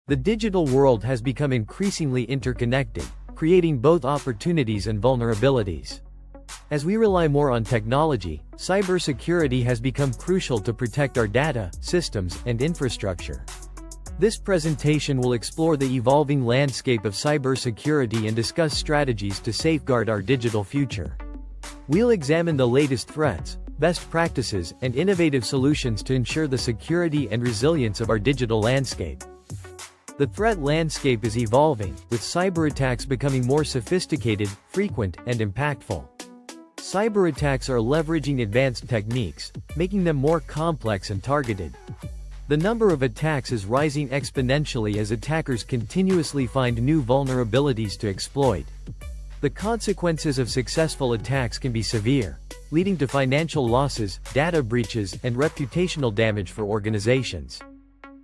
The digital world has become increasingly interconnected, creating both opportunities and vulnerabilities. As we rely more on technology, cybersecurity has become crucial to protect our data, systems, and infrastructure. This presentation will explore the evolving landscape of cybersecurity and discuss strategies to safeguard our digital future. We'll examine the latest threats, best practices, and innovative solutions to ensure the security and resilience of our digital landscape. The threat landscape is evolving, with cyberattacks becoming more sophisticated, frequent, and impactful. Cyberattacks are leveraging advanced techniques, making them more complex and targeted. The number of attacks is rising exponentially as attackers continuously find new vulnerabilities to exploit. The consequences of successful attacks can be severe, leading to financial losses, data breaches, and reputational damage for organizations.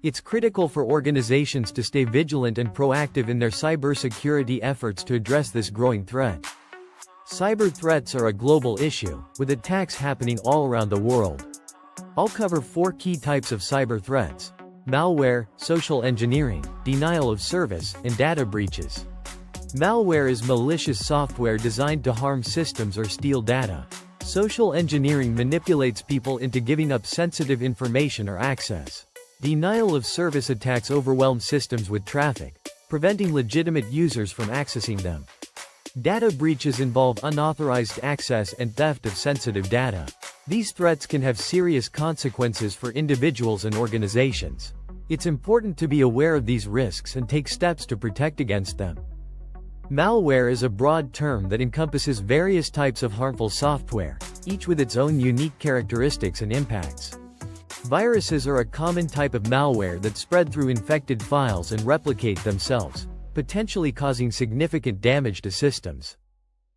It's critical for organizations to stay vigilant and proactive in their cybersecurity efforts to address this growing threat. Cyber threats are a global issue, with attacks happening all around the world. I'll cover 4 key types of cyber threats: malware, social engineering, denial of service, and data breaches. Malware is malicious software designed to harm systems or steal data. Social engineering manipulates people into giving up sensitive information or access. Denial of service attacks overwhelm systems with traffic, preventing legitimate users from accessing them. Data breaches involve unauthorized access and theft of sensitive data. These threats can have serious consequences for individuals and organizations. It's important to be aware of these risks and take steps to protect against them. Malware is a broad term that encompasses various types of harmful software, each with its own unique characteristics and impacts. Viruses are a common type of malware that spread through infected files and replicate themselves, potentially causing significant damage to systems.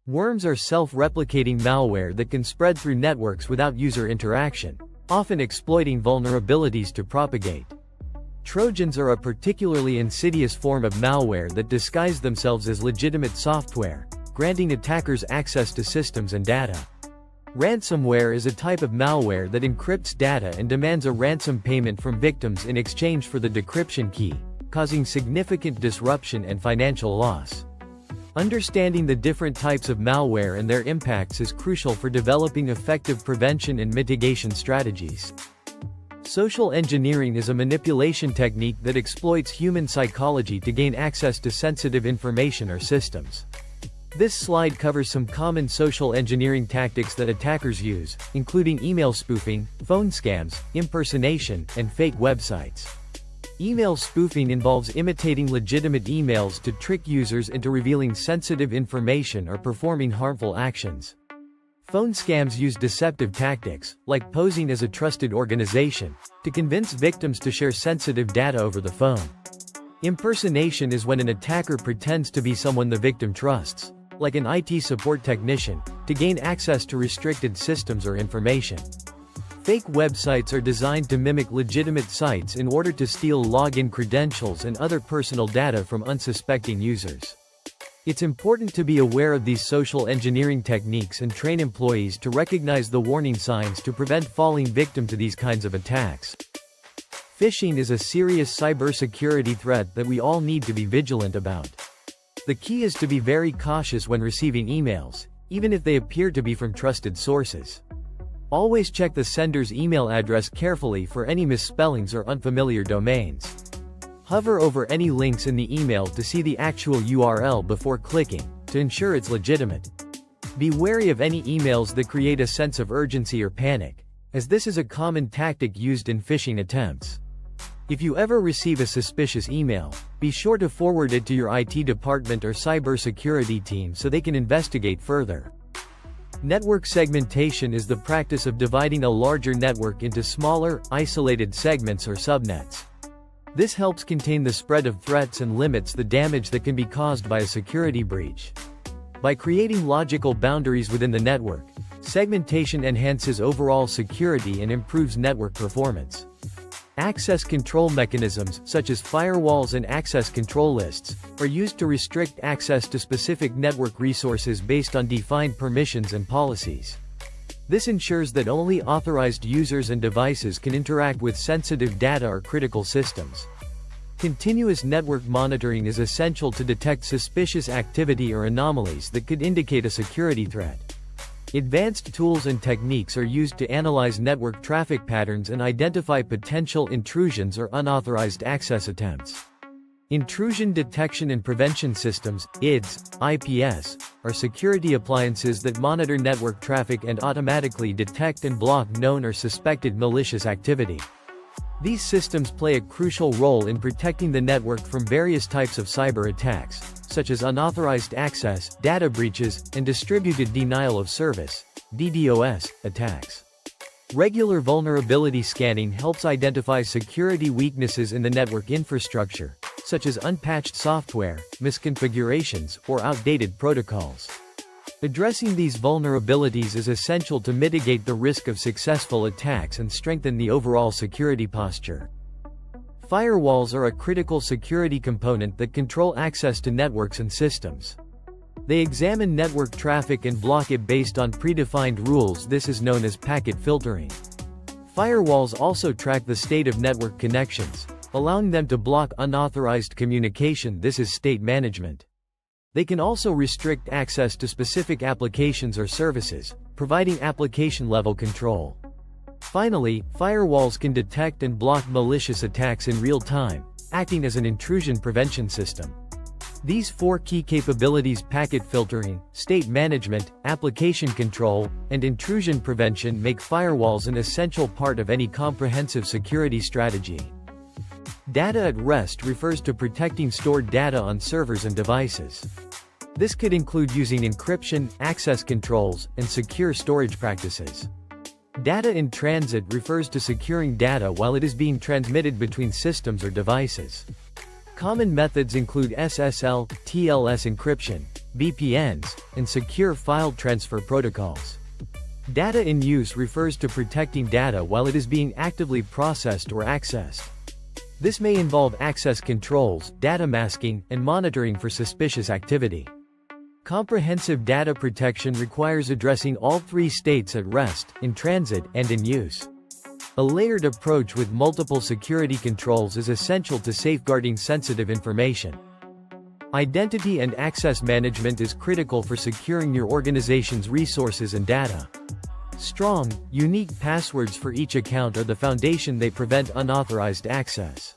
Worms are self-replicating malware that can spread through networks without user interaction, often exploiting vulnerabilities to propagate. Trojans are a particularly insidious form of malware that disguise themselves as legitimate software, granting attackers access to systems and data. Ransomware is a type of malware that encrypts data and demands a ransom payment from victims in exchange for the decryption key, causing significant disruption and financial loss. Understanding the different types of malware and their impacts is crucial for developing effective prevention and mitigation strategies. Social engineering is a manipulation technique that exploits human psychology to gain access to sensitive information or systems. This slide covers some common social engineering tactics that attackers use, including email spoofing, phone scams, impersonation, and fake websites. Email spoofing involves imitating legitimate emails to trick users into revealing sensitive information or performing harmful actions. Phone scams use deceptive tactics, like posing as a trusted organization, to convince victims to share sensitive data over the phone. Impersonation is when an attacker pretends to be someone the victim trusts, like an IT support technician, to gain access to restricted systems or information. Fake websites are designed to mimic legitimate sites in order to steal login credentials and other personal data from unsuspecting users. It's important to be aware of these social engineering techniques and train employees to recognize the warning signs to prevent falling victim to these kinds of attacks. Phishing is a serious cybersecurity threat that we all need to be vigilant about. The key is to be very cautious when receiving emails, even if they appear to be from trusted sources. Always check the sender's email address carefully for any misspellings or unfamiliar domains. Hover over any links in the email to see the actual URL before clicking, to ensure it's legitimate. Be wary of any emails that create a sense of urgency or panic, as this is a common tactic used in phishing attempts. If you ever receive a suspicious email, be sure to forward it to your IT department or cybersecurity team so they can investigate further. Network segmentation is the practice of dividing a larger network into smaller, isolated segments or subnets. This helps contain the spread of threats and limits the damage that can be caused by a security breach. By creating logical boundaries within the network, segmentation enhances overall security and improves network performance. Access control mechanisms, such as firewalls and access control lists, are used to restrict access to specific network resources based on defined permissions and policies. This ensures that only authorized users and devices can interact with sensitive data or critical systems. Continuous network monitoring is essential to detect suspicious activity or anomalies that could indicate a security threat. Advanced tools and techniques are used to analyze network traffic patterns and identify potential intrusions or unauthorized access attempts. Intrusion detection and prevention systems, IDS, IPS, are security appliances that monitor network traffic and automatically detect and block known or suspected malicious activity. These systems play a crucial role in protecting the network from various types of cyber attacks, such as unauthorized access, data breaches, and distributed denial of service, DDoS, attacks. Regular vulnerability scanning helps identify security weaknesses in the network infrastructure, such as unpatched software, misconfigurations, or outdated protocols. Addressing these vulnerabilities is essential to mitigate the risk of successful attacks and strengthen the overall security posture. Firewalls are a critical security component that control access to networks and systems. They examine network traffic and block it based on predefined rules. This is known as packet filtering. Firewalls also track the state of network connections, allowing them to block unauthorized communication. This is state management. They can also restrict access to specific applications or services, providing application-level control. Finally, firewalls can detect and block malicious attacks in real time, acting as an intrusion prevention system. These four key capabilities, packet filtering, state management, application control, and intrusion prevention, make firewalls an essential part of any comprehensive security strategy. Data at rest refers to protecting stored data on servers and devices. This could include using encryption, access controls, and secure storage practices. Data in transit refers to securing data while it is being transmitted between systems or devices. Common methods include SSL, TLS encryption, VPNs, and secure file transfer protocols. Data in use refers to protecting data while it is being actively processed or accessed. This may involve access controls, data masking, and monitoring for suspicious activity. Comprehensive data protection requires addressing all three states: at rest, in transit, and in use. A layered approach with multiple security controls is essential to safeguarding sensitive information. Identity and access management is critical for securing your organization's resources and data. Strong, unique passwords for each account are the foundation. They prevent unauthorized access.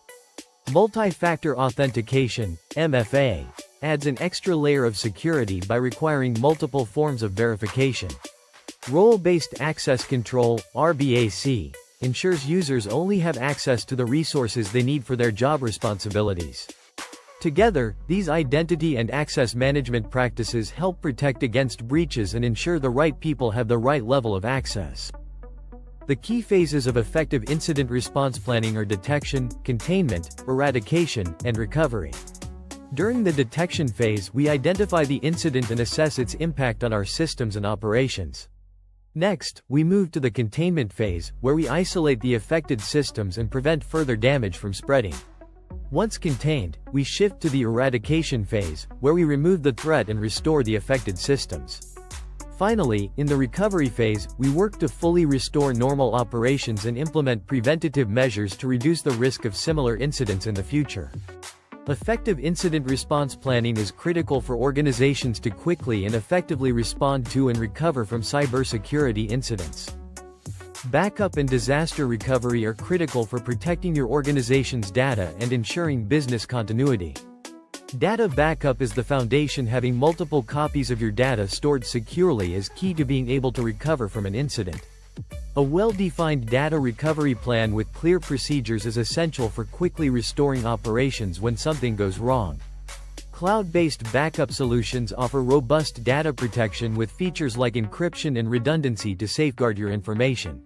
Multi-factor authentication, MFA, adds an extra layer of security by requiring multiple forms of verification. Role-based access control, RBAC, ensures users only have access to the resources they need for their job responsibilities. Together, these identity and access management practices help protect against breaches and ensure the right people have the right level of access. The key phases of effective incident response planning are detection, containment, eradication, and recovery. During the detection phase, we identify the incident and assess its impact on our systems and operations. Next, we move to the containment phase, where we isolate the affected systems and prevent further damage from spreading. Once contained, we shift to the eradication phase, where we remove the threat and restore the affected systems. Finally, in the recovery phase, we work to fully restore normal operations and implement preventative measures to reduce the risk of similar incidents in the future. Effective incident response planning is critical for organizations to quickly and effectively respond to and recover from cybersecurity incidents. Backup and disaster recovery are critical for protecting your organization's data and ensuring business continuity. Data backup is the foundation. Having multiple copies of your data stored securely is key to being able to recover from an incident. A well-defined data recovery plan with clear procedures is essential for quickly restoring operations when something goes wrong. Cloud-based backup solutions offer robust data protection with features like encryption and redundancy to safeguard your information.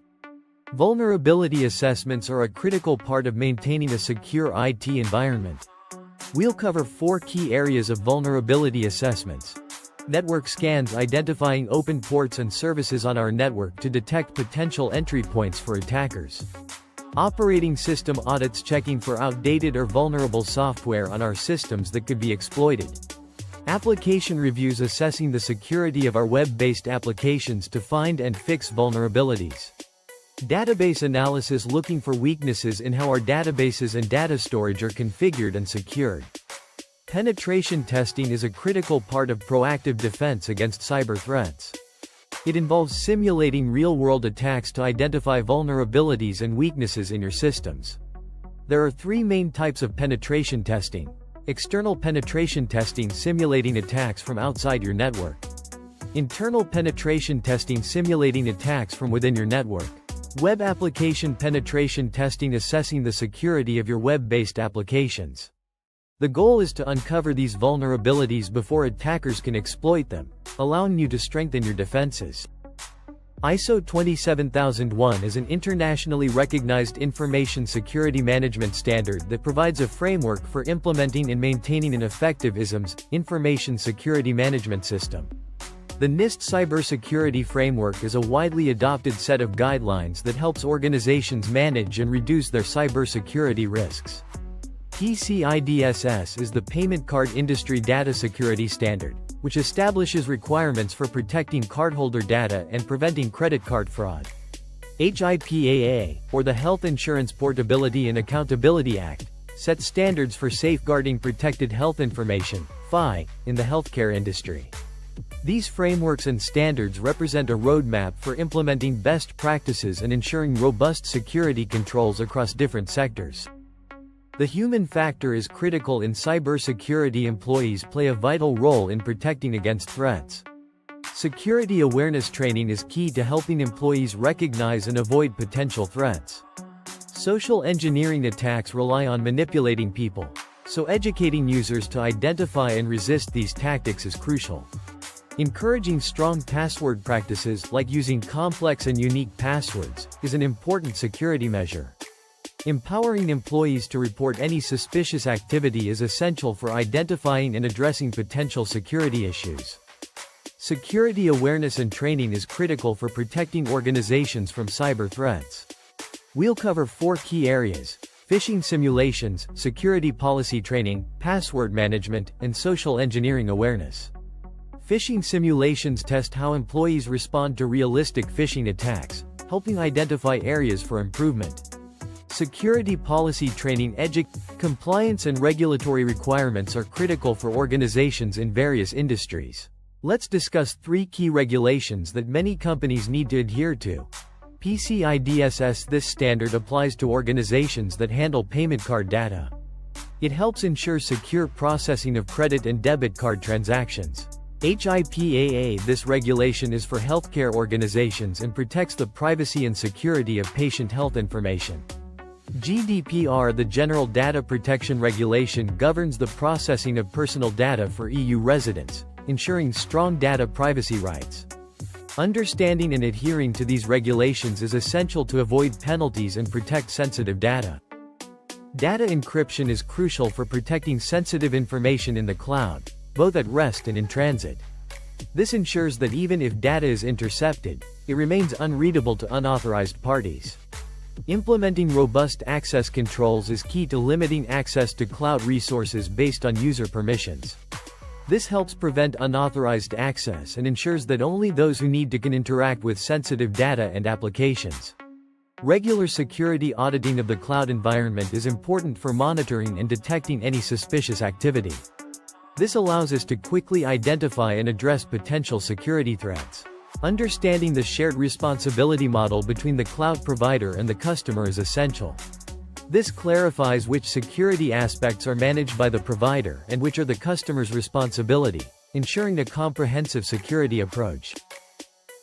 Vulnerability assessments are a critical part of maintaining a secure IT environment. We'll cover 4 key areas of vulnerability assessments. Network scans, identifying open ports and services on our network to detect potential entry points for attackers. Operating system audits, checking for outdated or vulnerable software on our systems that could be exploited. Application reviews, assessing the security of our web-based applications to find and fix vulnerabilities. Database analysis, looking for weaknesses in how our databases and data storage are configured and secured. Penetration testing is a critical part of proactive defense against cyber threats. It involves simulating real-world attacks to identify vulnerabilities and weaknesses in your systems. There are three main types of penetration testing. External penetration testing, simulating attacks from outside your network. Internal penetration testing, simulating attacks from within your network. Web application penetration testing, assessing the security of your web-based applications. The goal is to uncover these vulnerabilities before attackers can exploit them, allowing you to strengthen your defenses. ISO 27001 is an internationally recognized information security management standard that provides a framework for implementing and maintaining an effective ISMS, information security management system. The NIST cybersecurity framework is a widely adopted set of guidelines that helps organizations manage and reduce their cybersecurity risks. PCI DSS is the payment card industry data security standard, which establishes requirements for protecting cardholder data and preventing credit card fraud. HIPAA, or the Health Insurance Portability and Accountability Act, sets standards for safeguarding protected health information, FI, in the healthcare industry. These frameworks and standards represent a roadmap for implementing best practices and ensuring robust security controls across different sectors. The human factor is critical in cybersecurity. Employees play a vital role in protecting against threats. Security awareness training is key to helping employees recognize and avoid potential threats. Social engineering attacks rely on manipulating people, so educating users to identify and resist these tactics is crucial. Encouraging strong password practices, like using complex and unique passwords, is an important security measure. Empowering employees to report any suspicious activity is essential for identifying and addressing potential security issues. Security awareness and training is critical for protecting organizations from cyber threats. We'll cover 4 key areas: phishing simulations, security policy training, password management, and social engineering awareness. Phishing simulations test how employees respond to realistic phishing attacks, helping identify areas for improvement. Security policy training. Compliance and regulatory requirements are critical for organizations in various industries. Let's discuss 3 key regulations that many companies need to adhere to. PCI DSS. This standard applies to organizations that handle payment card data. It helps ensure secure processing of credit and debit card transactions. HIPAA. This regulation is for healthcare organizations and protects the privacy and security of patient health information. GDPR. The General Data Protection Regulation governs the processing of personal data for EU residents, ensuring strong data privacy rights. Understanding and adhering to these regulations is essential to avoid penalties and protect sensitive data. Data encryption is crucial for protecting sensitive information in the cloud, both at rest and in transit. This ensures that even if data is intercepted, it remains unreadable to unauthorized parties. Implementing robust access controls is key to limiting access to cloud resources based on user permissions. This helps prevent unauthorized access and ensures that only those who need to can interact with sensitive data and applications. Regular security auditing of the cloud environment is important for monitoring and detecting any suspicious activity. This allows us to quickly identify and address potential security threats. Understanding the shared responsibility model between the cloud provider and the customer is essential. This clarifies which security aspects are managed by the provider and which are the customer's responsibility, ensuring a comprehensive security approach.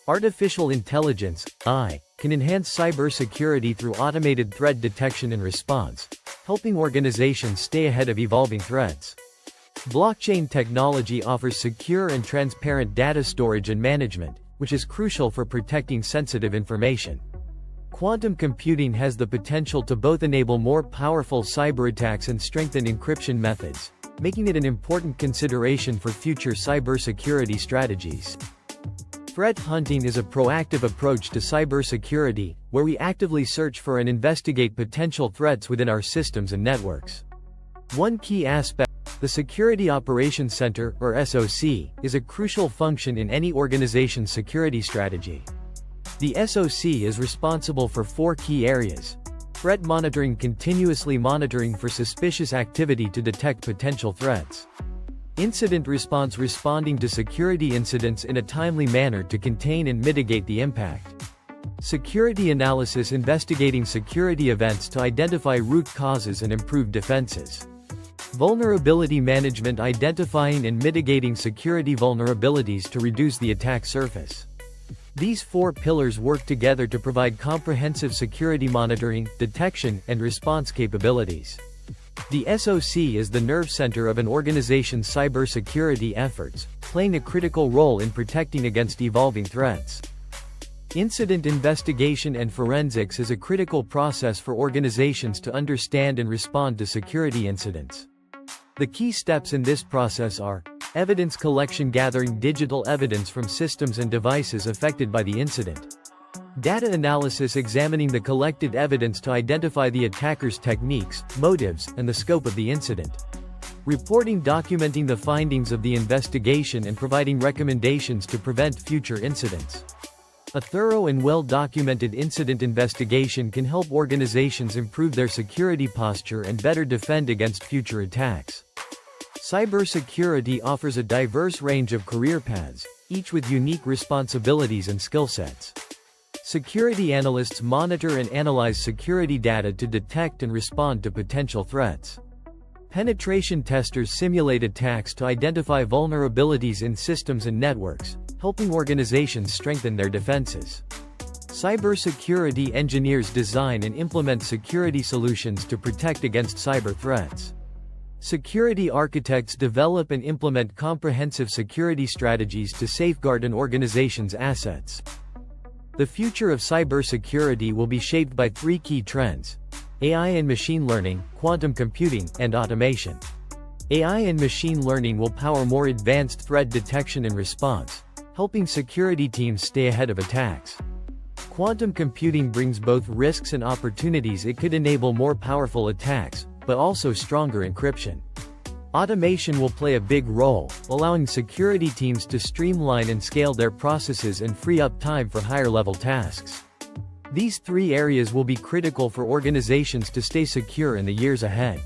Artificial intelligence, AI, can enhance cybersecurity through automated threat detection and response, helping organizations stay ahead of evolving threats. Blockchain technology offers secure and transparent data storage and management, which is crucial for protecting sensitive information. Quantum computing has the potential to both enable more powerful cyberattacks and strengthen encryption methods, making it an important consideration for future cybersecurity strategies. Threat hunting is a proactive approach to cybersecurity, where we actively search for and investigate potential threats within our systems and networks. One key aspect, the Security Operations Center, or SOC, is a crucial function in any organization's security strategy. The SOC is responsible for 4 key areas. Threat monitoring, continuously monitoring for suspicious activity to detect potential threats. Incident response, responding to security incidents in a timely manner to contain and mitigate the impact. Security analysis, investigating security events to identify root causes and improve defenses. Vulnerability management, identifying and mitigating security vulnerabilities to reduce the attack surface. These 4 pillars work together to provide comprehensive security monitoring, detection, and response capabilities. The SOC is the nerve center of an organization's cybersecurity efforts, playing a critical role in protecting against evolving threats. Incident investigation and forensics is a critical process for organizations to understand and respond to security incidents. The key steps in this process are: evidence collection, gathering digital evidence from systems and devices affected by the incident. Data analysis, examining the collected evidence to identify the attacker's techniques, motives, and the scope of the incident. Reporting, documenting the findings of the investigation and providing recommendations to prevent future incidents. A thorough and well-documented incident investigation can help organizations improve their security posture and better defend against future attacks. Cybersecurity offers a diverse range of career paths, each with unique responsibilities and skill sets. Security analysts monitor and analyze security data to detect and respond to potential threats. Penetration testers simulate attacks to identify vulnerabilities in systems and networks, helping organizations strengthen their defenses. Cybersecurity engineers design and implement security solutions to protect against cyber threats. Security architects develop and implement comprehensive security strategies to safeguard an organization's assets. The future of cybersecurity will be shaped by 3 key trends: AI and machine learning, quantum computing, and automation. AI and machine learning will power more advanced threat detection and response, helping security teams stay ahead of attacks. Quantum computing brings both risks and opportunities. It could enable more powerful attacks, but also stronger encryption. Automation will play a big role, allowing security teams to streamline and scale their processes and free up time for higher-level tasks. These 3 areas will be critical for organizations to stay secure in the years ahead.